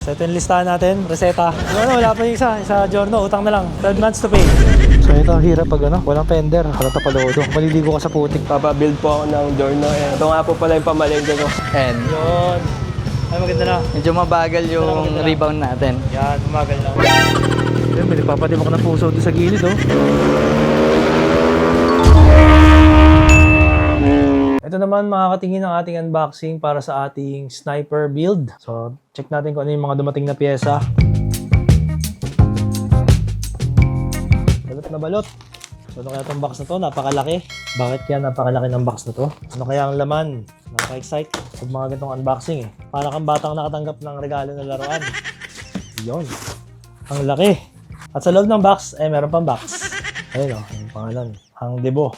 So ito yung listahan natin, reseta. Wala pa yung isa Giorno, utang na lang. 12 months to pay. So ito, hirap pag walang fender. Wala tapalodo. Maliligo ka sa putik. Papabuild po ako ng Giorno. Ito nga po pala yung pamalengke ko. And Yun. Ay, maganda na. medyo mabagal yung Maganda na. rebound natin. Yan, umagal lang. Ayun, may nagpapadimok ng puso doon sa gilid, oh. Ito naman makakatingin ng ating unboxing para sa ating sniper build. So, check natin kung ano yung mga dumating na pyesa. Balot na balot. So, ano kaya itong box na to? Napakalaki. Bakit kaya napakalaki ng box na to? Ano kaya ang laman? Nakaka-excite sa mga ganitong unboxing eh. Para kang batang nakatanggap ng regalo na laruan. Yun. Ang laki. At sa loob ng box, meron pang box. Ayun o, yung pangalan. Hang Debo.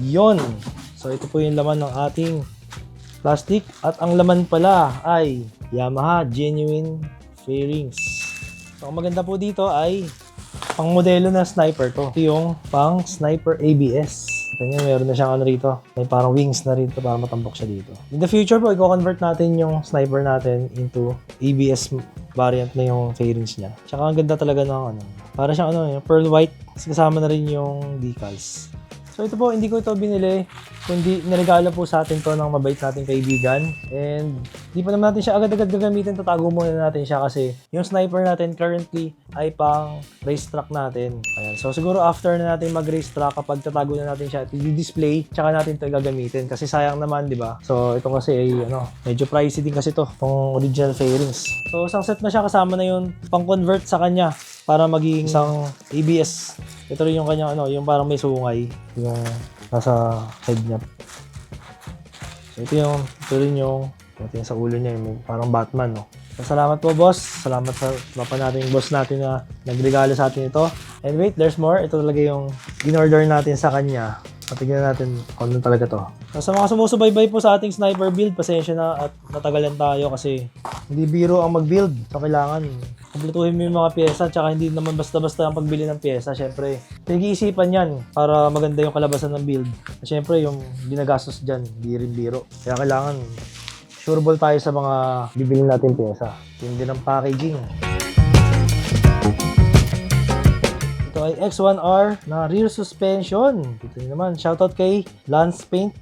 Yun. So, ito po yung laman ng ating plastic. At ang laman pala ay Yamaha Genuine Fairings. So, ang maganda po dito ay pang modelo na sniper to. Ito yung pang sniper ABS. Ito nyo, meron na siyang ano rito. May parang wings na rito para matampok siya dito. In the future po, i-convert natin yung sniper natin into ABS variant na yung fairings niya. Tsaka ang ganda talaga ng para siyang yung pearl white. Kasi kasama na rin yung decals. So ito po, hindi ko ito binili, kundi niregalo po sa atin to ng mabait nating kaibigan. And hindi pa naman natin siya agad-agad gagamitin, tatago muna natin siya kasi yung sniper natin currently ay pang racetrack natin. Ayan. So siguro after na natin mag-racetrack, kapag tatago na natin siya at i-display, tsaka natin ito gagamitin kasi sayang naman, di ba? So ito kasi ay medyo pricey din kasi to, itong original fairings. So isang set na siya, kasama na yun pang-convert sa kanya para maging isang ABS. Ito rin yung kanyang yung parang may sungay yung nasa side niya. So ito rin yung sa ulo niya, yung parang Batman, no. So, salamat po, boss. Salamat sa mapa natin yung boss natin na nagregalo sa atin ito. And wait, there's more. Ito talaga yung in-order natin sa kanya. Patignan natin kung ano talaga to. So, sa mga sumusubaybay po sa ating sniper build, pasensya na at natagalan tayo kasi hindi biro ang mag-build. So, kailangan kumpletuhin mo yung mga pyesa, tsaka hindi naman basta-basta ang pagbili ng pyesa. Siyempre, pinag-iisipan yan para maganda yung kalabasan ng build. At siyempre, yung ginagastos dyan, di rin biro. Kaya kailangan sureball tayo sa mga bibili natin pyesa. Yung din ang packaging. Ito ay X1R na rear suspension. Ito naman, shoutout kay Lance Paint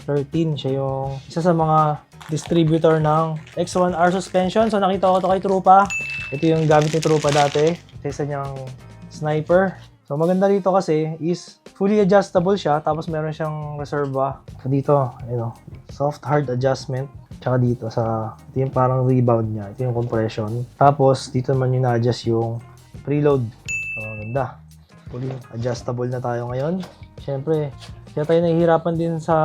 13. Siya yung isa sa mga distributor ng X1R suspension. So nakita ko ito kay Trupa. Ito yung gamit ni Trupa dati sa isa niyang sniper. So maganda dito kasi is fully adjustable siya, tapos meron siyang reserva dito, soft hard adjustment. Tsaka dito ito yung parang rebound niya, ito yung compression. Tapos dito naman yung na-adjust yung preload. So maganda. Fully adjustable na tayo ngayon. Siyempre, kaya tayo nahihirapan din sa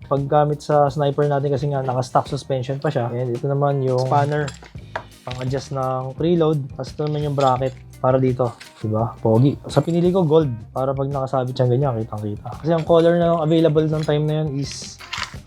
paggamit sa sniper natin kasi nga naka-stock suspension pa siya. And ito naman yung spanner pang-adjust ng preload. Tapos ito naman yung bracket para dito. Diba? Pogi. Sa pinili ko, gold. Para pag nakasabit siyang ganyan, kitang-kita. Kasi ang color na available ng time na yun is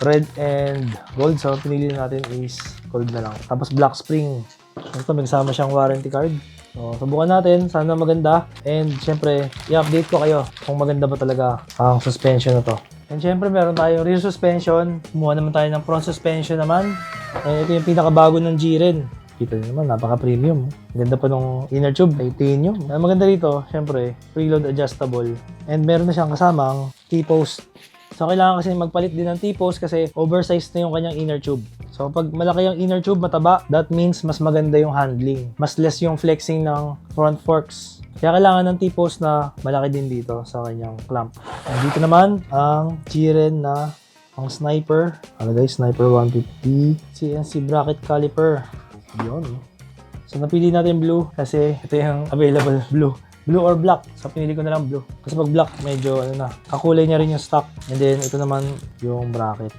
red and gold. So, pinili natin is gold na lang. Tapos black spring. Ito, may kasama siyang warranty card. So, subukan natin. Sana maganda. And, syempre, i-update ko kayo kung maganda ba talaga ang suspension na to. And, syempre, meron tayong rear suspension. Kumuha naman tayo ng front suspension naman. And, ito yung pinakabago ng G-Ren. Kita nyo naman, napaka-premium. Ganda pa nung inner tube, titanium. Ang maganda rito, syempre, preload adjustable. And meron na siyang kasamang T-post. So, kailangan kasi magpalit din ng T-post kasi oversized na yung kanyang inner tube. So, pag malaki yung inner tube, mataba, that means mas maganda yung handling. Mas less yung flexing ng front forks. Kaya kailangan ng T-post na malaki din dito sa kanyang clamp. And dito naman, ang G-Ren na ang sniper. Guys, sniper 150 CNC bracket caliper. Yun. So, napili natin blue kasi ito yung available blue. Blue or black. So, pinili ko na lang blue. Kasi pag black, medyo kakulay niya rin yung stock. And then, ito naman yung bracket.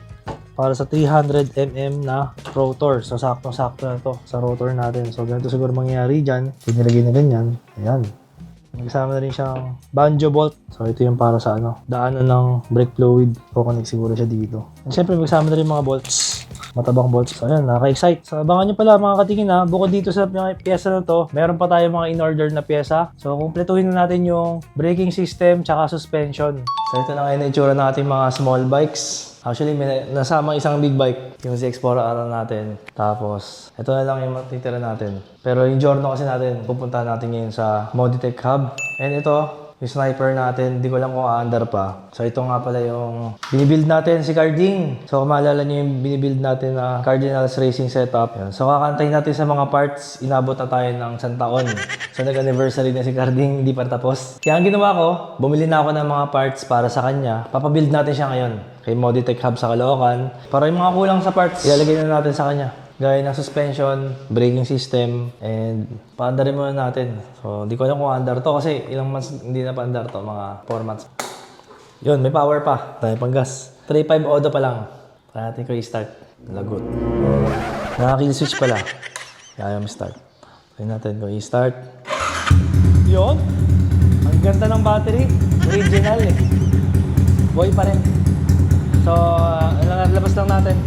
Para sa 300mm na rotor. So, saktong-sakto na to sa rotor natin. So, ganito siguro mangyayari dyan. Pinilagay na ganyan. Ayan. Nagsama na rin siyang banjo bolt. So, ito yung para sa daanan ng brake fluid. Kukonek siguro siya dito. And syempre, magsama na rin mga bolts. matabang bolts. So, ayan, naka-excite. So, abangan nyo pala mga katingin ha, bukod dito sa mga pyesa na to, meron pa tayo mga in-order na pyesa. So, kumpletuhin na natin yung braking system tsaka suspension. So, ito na ngayon na itsura ng ating mga small bikes. Actually, may nasamang isang big bike, yung ZX Explorer natin. Tapos, ito na lang yung matitira natin. Pero yung Giorno kasi natin, pupuntahan natin ngayon sa Moditech Hub. And ito, yung sniper natin, di ko lang kung aandar pa. So ito nga pala yung binibuild natin, si Carding. So kung maalala nyo yung binibuild natin na Cardinals Racing Setup. Yan. So kakantayin natin sa mga parts, inabot na tayo ng isang taon. So nag-anniversary na si Carding, hindi pa tapos. Kaya ang ginawa ko, bumili na ako ng mga parts para sa kanya. Papabuild natin siya ngayon kay Moditech Hub sa Caloocan. Para yung mga kulang sa parts, ilalagay na natin sa kanya. Gaya ng suspension, braking system, and paandarin muna natin. So, di ko alam kung andar to kasi ilang months hindi na paandar to, mga 4 months. Yun, may power pa. Tayo pang gas. 3.5 auto pa lang. Kaya natin ko i-start. Lagot. Naka-kill switch pala. Kaya mo start. Try natin ko i-start. Yun. Ang ganda ng battery. Original eh. Buhay pa rin. So, labas lang natin.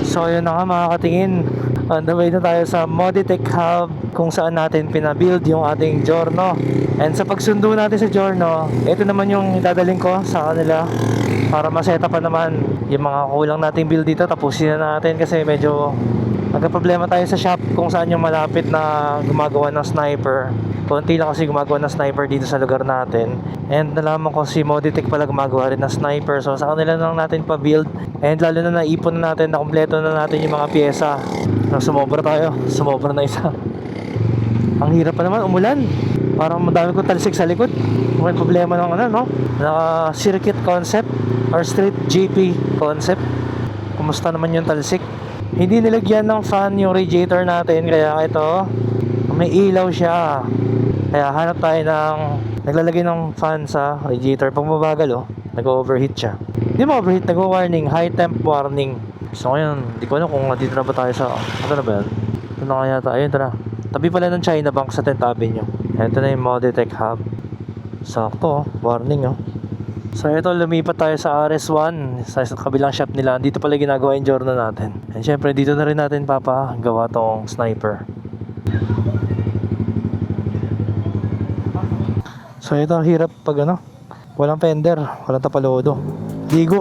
So yun na nga mga katingin, on the way na tayo sa Moditech Hub kung saan natin pinabuild yung ating Giorno. And sa pagsundo natin sa Giorno, ito naman yung idadaling ko sa kanila para maseta pa naman yung mga kulang nating build dito. Tapusin na natin kasi medyo nagka-problema tayo sa shop kung saan yung malapit na gumagawa ng sniper. Konti lang kasi gumagawa ng sniper dito sa lugar natin. And nalaman ko si Moditech pala gumagawa rin ng sniper. So sa kanila lang natin pa-build. And lalo na naipon na natin, nakompleto na natin yung mga pyesa. Sumobra tayo. Sumobra na isa. Ang hirap pa naman, umulan. Parang madami ko talsik sa likod. May problema ng ano, no? Naka-circuit concept or street GP concept. Kumusta naman yung talsik? Hindi nilagyan ng fan yung radiator natin. Kaya ito, may ilaw siya. Kaya hanap tayo ng naglalagay ng fan sa radiator. Pag mabagal, nag-overheat siya. Hindi ma-overheat, nag-warning, high temp warning. So ngayon, hindi ko alam kung dito na ba tayo sa, ano na ba yan? Ito na kaya tayo, ito na. Tabi pala ng China Bank sa 10th Avenue. Ito na yung Moditech Hub. Sakto, warning. So ito, lumipat tayo sa RS1 sa kabilang shop nila. Dito pala ginagawa yung Giorno natin. And syempre, dito na rin natin papagawa tong sniper. So ito ang hirap pag walang fender, walang tapalodo.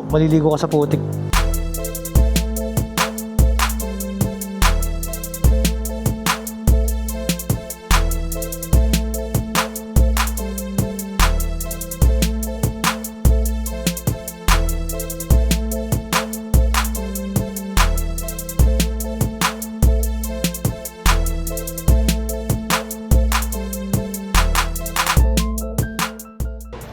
Maliligo ka sa putik.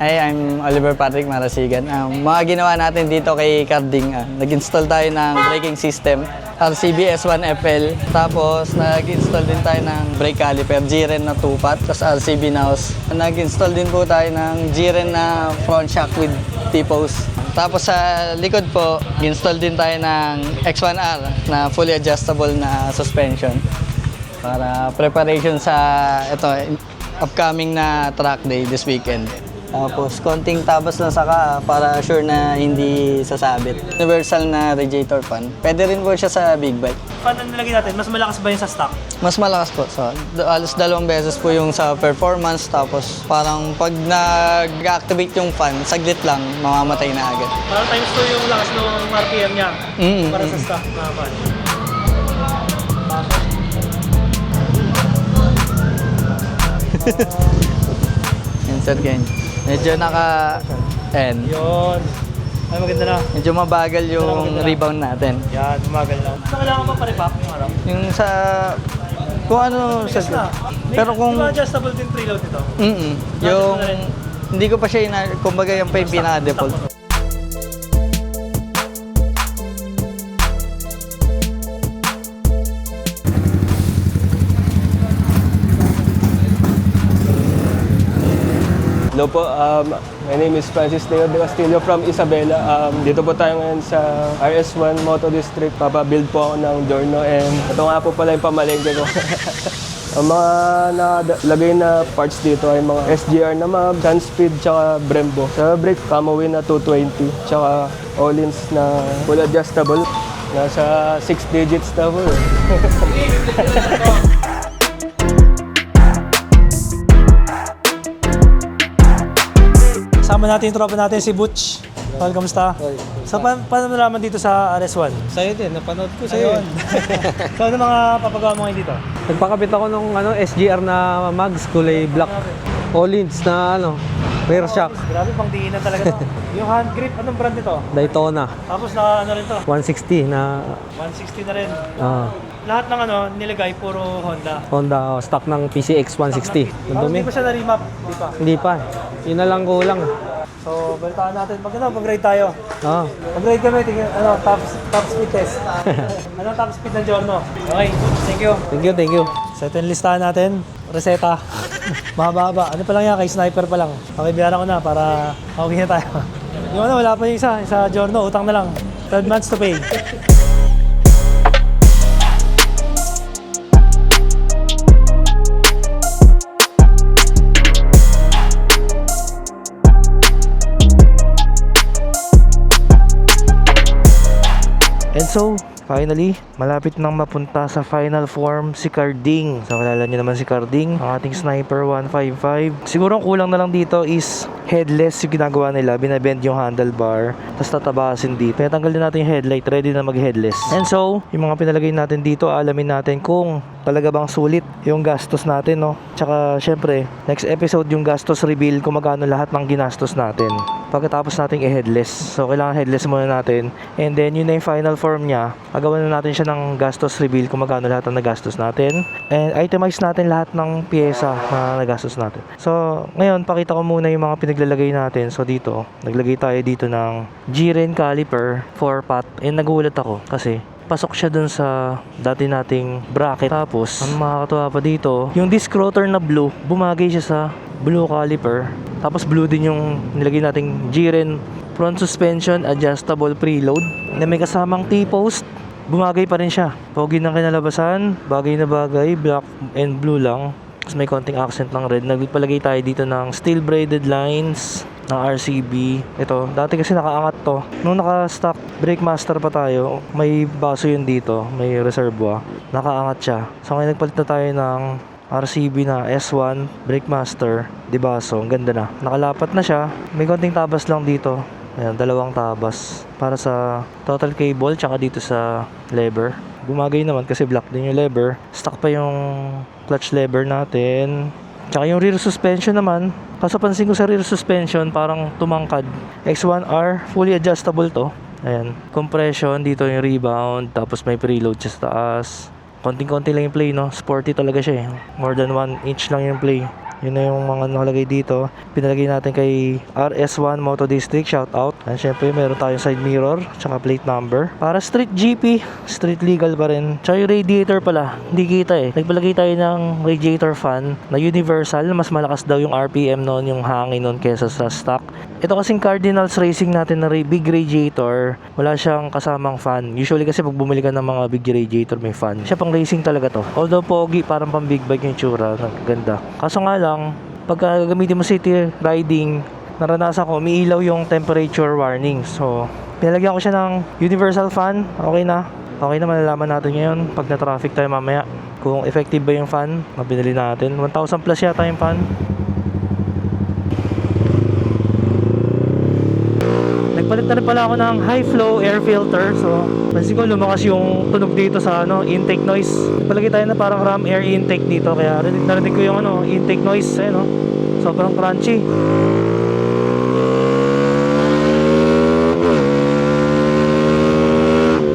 Hi, I'm Oliver Patrick Marasigan. Mga ginawa natin dito kay Carding, nag-install tayo ng braking system, RCB S1FL. Tapos nag-install din tayo ng brake caliper, G-Ren na 2-pot, tapos RCB nose. Nag-install din po tayo ng G-Ren na front shock with T-post. Tapos sa likod po, install din tayo ng X1R na fully adjustable na suspension. Para preparation sa upcoming na track day this weekend. Tapos konting tabas lang saka para sure na hindi sasabit. Universal na radiator fan. Pwede rin po siya sa big bike. Fan ang nilagay natin, mas malakas ba yun sa stock? Mas malakas po. So, alos 2 beses po yung sa performance. Tapos parang pag nag-activate yung fan, saglit lang, mamamatay na agad. Parang times 2 yung lakas ng RPM niya para sa stock na fan. Yan sir, ganyan. Medyo naka-N. Yun. Ay, maganda na. Medyo mabagal yung rebound natin. Yan, umagal lang. So, kailangan pa pa-repack yung araw? Yung sa... Kung ano... Bigas na. Pero kung... Di ba adjustable din preload nito? Yung... Hindi ko pa siya kumbaga yung pa yung pinaka-default. Hello po, my name is Francis Leo de Castillo from Isabela. Dito po tayo ngayon sa RS1 Moto District. Papabuild po ako ng Giorno and ito nga po pala yung pamalengke ko. Ang mga nakalagay na parts dito ay mga SGR na mag, Sunspeed, tsaka Brembo. Sa brake, Camowin na 220, tsaka Öhlins na full adjustable. Nasa 6 digits na po. Kasama natin yung tropa natin si Butch. Paul, kamusta? So, paano mo naman dito sa RS1? Sa'yo din, napanood ko sa'yo. So, ano mga papagawa mo ngayon dito? Nagpakabit ako nung SGR na mags, kulay black. Öhlins na rear shock. Grabe, pang diinan talaga to. Yung hand grip, anong brand nito? Daytona, Tapos na ano rin to? 160 na 160 na rin. ah, Lahat ng nilagay, puro Honda. Honda, stock ng PCX 160. Ang Parang dumi. hindi pa siya na-remap, di pa. Hindi pa. Yun na lang kulang. So, balitaan natin. Pag-grade tayo. Ah, Pag-grade kami, tingin, top speed test. Ano top speed ng Giorno? Okay, thank you. thank you. So, ito yung listahan natin. Reseta. Mahaba-haba. Ano pa lang yan? Kay sniper pa lang. Okay, biyaran ko na para okay na tayo. Yung wala pa yung isa. Sa Giorno, utang na lang. 12 months to pay. And so, finally, malapit nang mapunta sa final form si Carding. So, kilala niyo naman si Carding, ang ating Sniper 155. Siguro ang kulang na lang dito is headless yung ginagawa nila. Binabend yung handlebar, tapos tatabasin dito. Tinatanggal din natin yung headlight, ready na mag-headless. And so, yung mga pinalagay natin dito, alamin natin kung talaga bang sulit yung gastos natin, no? Tsaka, syempre, next episode yung gastos reveal kung magkano lahat ng ginastos natin pagkatapos nating i-headless. So, kailangan headless muna natin. And then, yun na yung final form niya. Agawan na natin siya ng gastos reveal kung magkano lahat ng nagastos natin. And itemize natin lahat ng pyesa na nagastos natin. So, ngayon, pakita ko muna yung mga pinaglalagay natin. So, dito, naglagay tayo dito ng G-Ren caliper 4-pot. And nagulat ako kasi pasok siya dun sa dati nating bracket. Tapos, ang makakatuwa pa dito, yung disc rotor na blue, bumagay siya sa blue caliper. Tapos blue din yung nilagay nating G-Ren front suspension adjustable preload na may kasamang T-post. Bumagay pa rin siya. Pogi ng kinalabasan, bagay na bagay, black and blue lang. Tapos may konting accent ng red. Nagpalagay tayo dito ng steel braided lines ng RCB. Ito, dati kasi nakaangat to. Nung naka-stock brake master pa tayo, may baso yun dito, may reservoir. Nakaangat siya. So ngayon nagpalit na tayo ng RCB na S1 brake master, di baso. Ang ganda na. Nakalapat na siya. May konting tabas lang dito. Ayan, 2 tabas para sa total cable tsaka dito sa lever. Gumagay naman kasi black din yung lever. Stock pa yung clutch lever natin. Tsaka yung rear suspension naman, kaso pansin ko sa rear suspension parang tumangkad. X1R, fully adjustable to. Ayan, compression, dito yung rebound, tapos may preload siya sa taas. Konting-konti lang yung play, no? Sporty talaga siya eh. More than 1 inch lang yung play. Yun na yung mga nakalagay dito. Pinalagay natin kay RS1 Moto District, shout out. And syempre meron tayong side mirror tsaka plate number. Para street GP, street legal pa rin. Tsaka yung radiator pala, hindi kita eh. Nagpalagay tayo ng radiator fan na universal. Mas malakas daw yung RPM noon, yung hangin noon kesa sa stock. Ito kasing Cardinals Racing natin na big radiator, wala siyang kasamang fan. Usually kasi pag bumili ka ng mga big radiator may fan. Siya pang racing talaga to. Although pogi, parang pang big bike yung tsura. Ganda. Kaso nga lang, pagka gamitin mo city riding, naranasan ko, umiilaw yung temperature warning. So, pinalagyan ko siya ng universal fan. Okay na. Okay na, malalaman natin ngayon pag na-traffic tayo mamaya kung effective ba yung fan na binili natin. 1,000 plus yata yung fan. Nagpalit na rin pala ako ng high flow air filter. So, pansin ko lumakas yung tunog dito sa intake noise. Palagi tayo na parang ram air intake dito. Kaya narinig ko yung intake noise. Ayun, sobrang crunchy.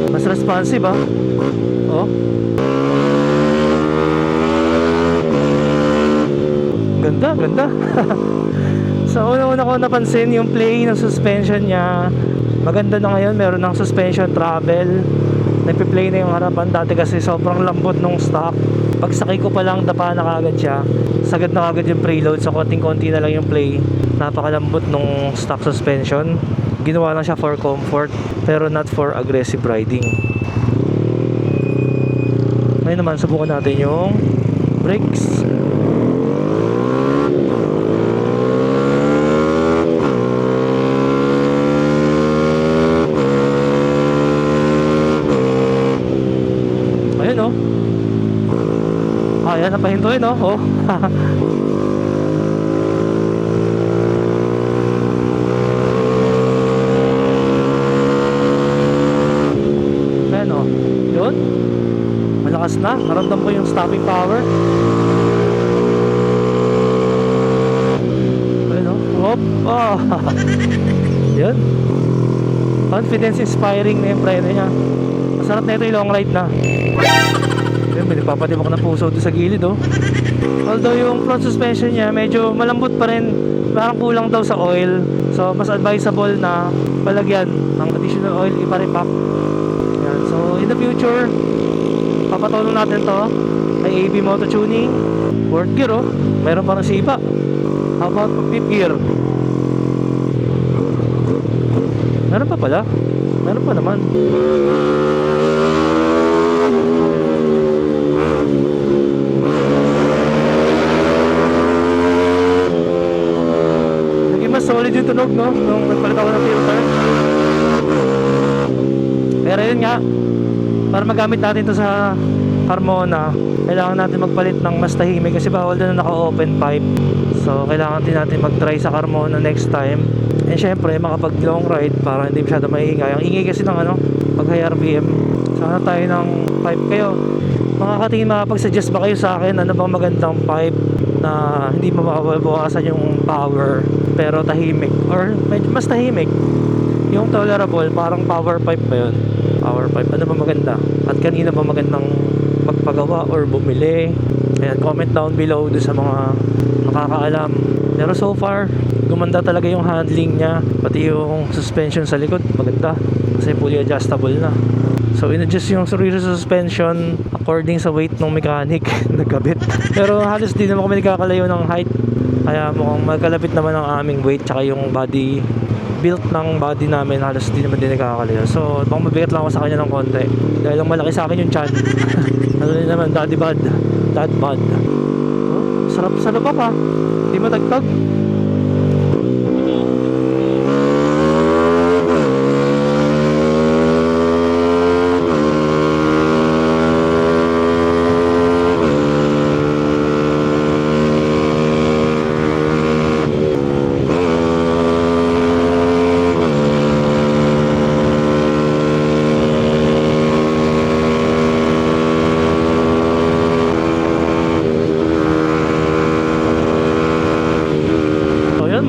Mas responsive oh. Ganda. So, una-una ko napansin yung play ng suspension niya. Maganda na ngayon, meron ng suspension travel. Nagpe-play na yung harapan. Dati kasi sobrang lambot nung stock. Pag sakay ko pa lang, dapa na kagad siya. Sagad na kagad yung preload. So, konting-konti na lang yung play. Napakalambot nung stock suspension. Ginawa lang siya for comfort, pero not for aggressive riding. Ngayon naman, subukan natin yung brakes. Ayun oh. Ayan, napahintuin oh. Oh. Ayan oh. Yun. Malakas na. Naramdam ko yung stopping power. Ayun oh. Hop. Oh. Yun. Confidence inspiring na yung preno niya. Masarap na ito yung long ride na. Ayun, may nagpapatibok na puso doon sa gilid oh. Although yung front suspension niya medyo malambot pa rin, parang kulang daw sa oil. So mas advisable na palagyan ng additional oil, ipa-repack. Yan. So in the future, papatulong natin to kay AB Moto Tuning. Fourth gear oh, mayroon parang sipa. How about fifth gear? Meron pa pala. Meron pa naman. Naging mas solid yung tunog, no? Nung nagpalit ako ng filter. Pero yun nga, para magamit natin to sa Carmona, kailangan natin magpalit ng mas tahimik kasi bawal na naka-open pipe. So kailangan din natin mag-try sa Carmona next time. And syempre makapag long ride para hindi masyado maingay. Ang ingay kasi ng pag high RPM. Sana tayo ng pipe kayo. Makakatingin, makapag-suggest ba kayo sa akin ano bang magandang pipe na hindi mababawasan yung power pero tahimik or medyo mas tahimik. Yung tolerable, parang power pipe ba yun? Power pipe, ano ba maganda? At kanina ba magandang magpagawa or bumili? Ayan, comment down below doon sa mga nakakaalam. Pero so far, gumanda talaga yung handling niya. Pati yung suspension sa likod, maganda. Kasi fully adjustable na. So in-adjust yung rear suspension according sa weight ng mechanic nagkabit. Pero halos di naman kami nagkakalayo ng height. Kaya mukhang magkalapit naman ang aming weight tsaka yung body built ng body namin, halos di naman din nagkakalayo. So bang mabigat lang ako sa kanya ng konti dahil lang malaki sa akin yung chan. Ano din naman, daddy bod, dad bod. Oh, sarap sa lubak ha, di matagtag.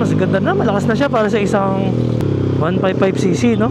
Mas ganda na, malakas na siya para sa isang 155cc, no?